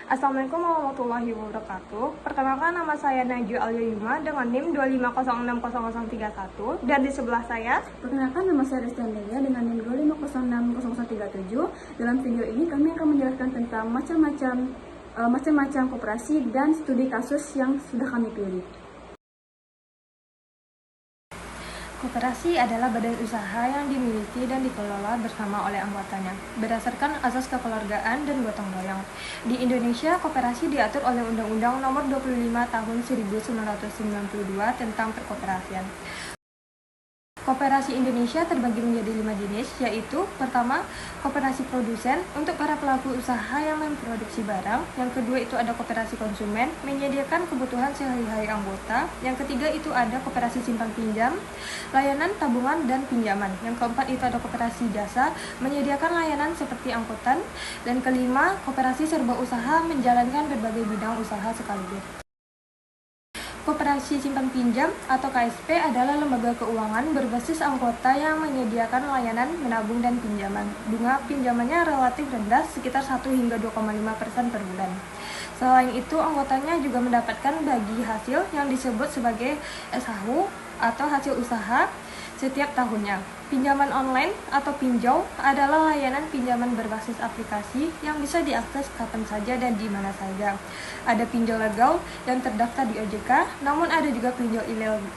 Assalamualaikum warahmatullahi wabarakatuh. Perkenalkan, nama saya Najwa Alyayuma dengan NIM 250600031 dan di sebelah saya. Perkenalkan, nama saya Restiandelia dengan NIM 250600037. Dalam video ini kami akan menjelaskan tentang macam-macam koperasi dan studi kasus yang sudah kami pilih. Koperasi adalah badan usaha yang dimiliki dan dikelola bersama oleh anggotanya berdasarkan asas kekeluargaan dan gotong royong. Di Indonesia, koperasi diatur oleh Undang-Undang Nomor 25 Tahun 1992 tentang perkoperasian. Koperasi Indonesia terbagi menjadi 5 jenis, yaitu pertama, koperasi produsen untuk para pelaku usaha yang memproduksi barang. Yang kedua itu ada koperasi konsumen, menyediakan kebutuhan sehari-hari anggota. Yang ketiga itu ada koperasi simpan pinjam, layanan tabungan dan pinjaman. Yang keempat itu ada koperasi jasa, menyediakan layanan seperti angkutan. Dan kelima, koperasi serba usaha, menjalankan berbagai bidang usaha sekaligus. Koperasi Simpan Pinjam atau KSP adalah lembaga keuangan berbasis anggota yang menyediakan layanan menabung dan pinjaman. Bunga pinjamannya relatif rendah, sekitar 1 hingga 2,5% per bulan. Selain itu, anggotanya juga mendapatkan bagi hasil yang disebut sebagai SHU atau hasil usaha setiap tahunnya. Pinjaman online atau pinjol adalah layanan pinjaman berbasis aplikasi yang bisa diakses kapan saja dan di mana saja. Ada pinjol legal yang terdaftar di OJK, namun ada juga pinjol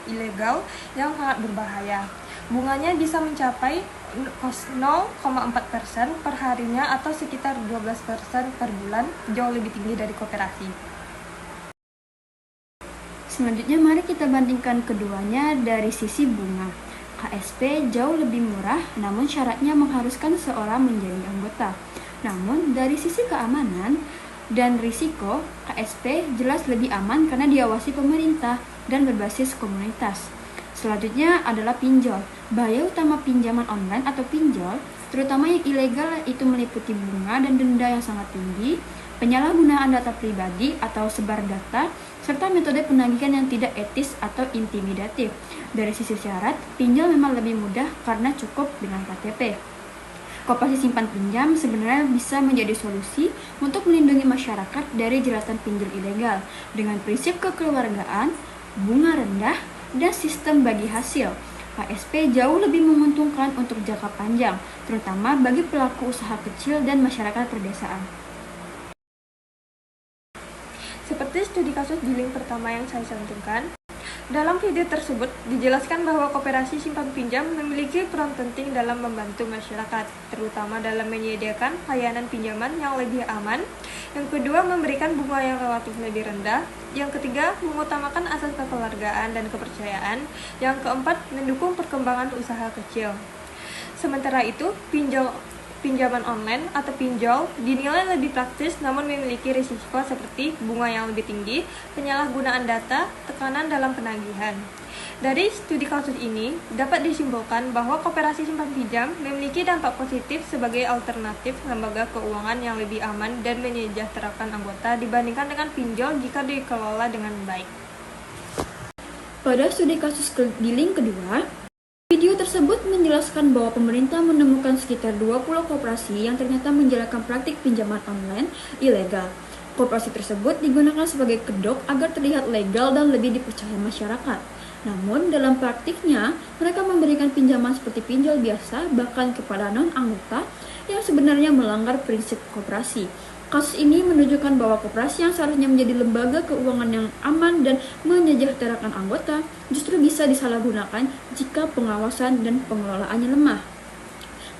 ilegal yang sangat berbahaya. Bunganya bisa mencapai 0,4% per harinya atau sekitar 12% per bulan, jauh lebih tinggi dari koperasi. Selanjutnya mari kita bandingkan keduanya dari sisi bunga. KSP jauh lebih murah, namun syaratnya mengharuskan seorang menjadi anggota. Namun dari sisi keamanan dan risiko, KSP jelas lebih aman karena diawasi pemerintah dan berbasis komunitas. Selanjutnya adalah pinjol. Bahaya utama pinjaman online atau pinjol, terutama yang ilegal, itu meliputi bunga dan denda yang sangat tinggi, penyalahgunaan data pribadi atau sebar data, serta metode penagihan yang tidak etis atau intimidatif. Dari sisi syarat, pinjol memang lebih mudah karena cukup dengan KTP. Koperasi simpan pinjam sebenarnya bisa menjadi solusi untuk melindungi masyarakat dari jeratan pinjol ilegal dengan prinsip kekeluargaan, bunga rendah, dan sistem bagi hasil. KSP jauh lebih menguntungkan untuk jangka panjang, terutama bagi pelaku usaha kecil dan masyarakat perdesaan. Seperti studi kasus di link pertama yang saya cantumkan, dalam video tersebut dijelaskan bahwa koperasi simpan pinjam memiliki peran penting dalam membantu masyarakat, terutama dalam menyediakan layanan pinjaman yang lebih aman. Yang kedua, memberikan bunga yang relatif lebih rendah. Yang ketiga, mengutamakan asas kekeluargaan dan kepercayaan. Yang keempat, mendukung perkembangan usaha kecil. Sementara itu, pinjaman online atau pinjol dinilai lebih praktis namun memiliki risiko seperti bunga yang lebih tinggi, penyalahgunaan data, tekanan dalam penagihan. Dari studi kasus ini dapat disimpulkan bahwa koperasi simpan pinjam memiliki dampak positif sebagai alternatif lembaga keuangan yang lebih aman dan menyejahterakan anggota dibandingkan dengan pinjol jika dikelola dengan baik. Pada studi kasus di link kedua, video tersebut menjelaskan bahwa pemerintah menemukan sekitar 20 koperasi yang ternyata menjalankan praktik pinjaman online ilegal. Koperasi tersebut digunakan sebagai kedok agar terlihat legal dan lebih dipercaya masyarakat. Namun dalam praktiknya, mereka memberikan pinjaman seperti pinjol biasa bahkan kepada non-anggota yang sebenarnya melanggar prinsip koperasi. Kasus ini menunjukkan bahwa koperasi yang seharusnya menjadi lembaga keuangan yang aman dan menyejahterakan anggota justru bisa disalahgunakan jika pengawasan dan pengelolaannya lemah.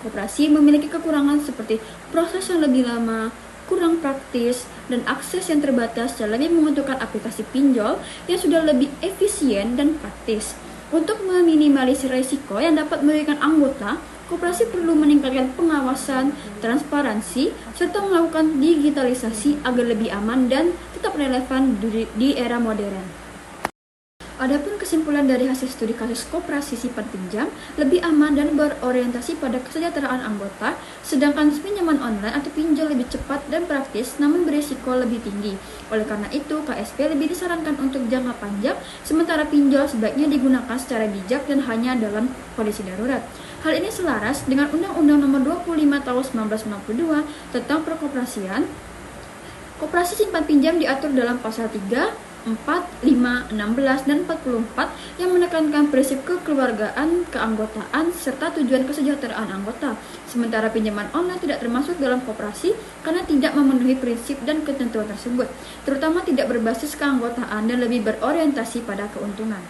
Koperasi memiliki kekurangan seperti proses yang lebih lama, kurang praktis, dan akses yang terbatas yang lebih menguntungkan aplikasi pinjol yang sudah lebih efisien dan praktis. Untuk meminimalisir risiko yang dapat merugikan anggota, koperasi perlu meningkatkan pengawasan, transparansi, serta melakukan digitalisasi agar lebih aman dan tetap relevan di era modern. Adapun kesimpulan dari hasil studi kasus koperasi simpan pinjam lebih aman dan berorientasi pada kesejahteraan anggota, sedangkan pinjaman online atau pinjol lebih cepat dan praktis namun berisiko lebih tinggi. Oleh karena itu, KSP lebih disarankan untuk jangka panjang, sementara pinjol sebaiknya digunakan secara bijak dan hanya dalam kondisi darurat. Hal ini selaras dengan Undang-Undang Nomor 25 Tahun 1992 tentang Perkoperasian. Koperasi simpan pinjam diatur dalam pasal 3, 4, 5, 16, dan 44 yang menekankan prinsip kekeluargaan, keanggotaan, serta tujuan kesejahteraan anggota. Sementara pinjaman online tidak termasuk dalam koperasi karena tidak memenuhi prinsip dan ketentuan tersebut, terutama tidak berbasis keanggotaan dan lebih berorientasi pada keuntungan.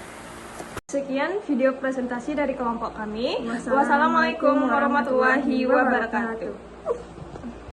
Sekian video presentasi dari kelompok kami. Wassalamualaikum warahmatullahi wabarakatuh.